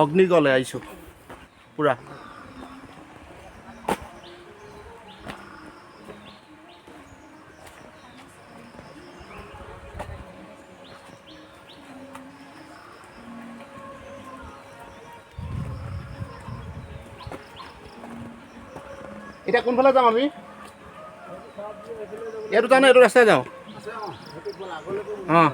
অগ্নিগড়লৈ আহিছোঁ পূৰা। এতিয়া কোনফালে যাম আমি? এইটো যাওঁ নে এইটো ৰাস্তাই যাওঁ? অঁ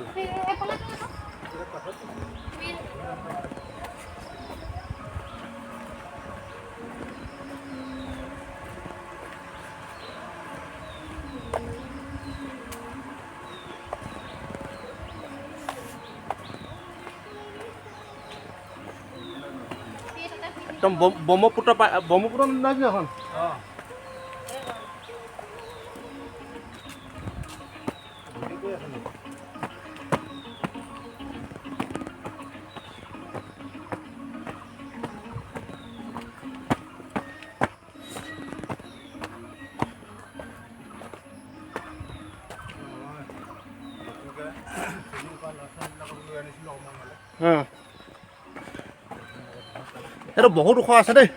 একদম ব্ৰহ্মপুত্ৰ নদী এখন। এইটো বহুত ওখ আছে দেই।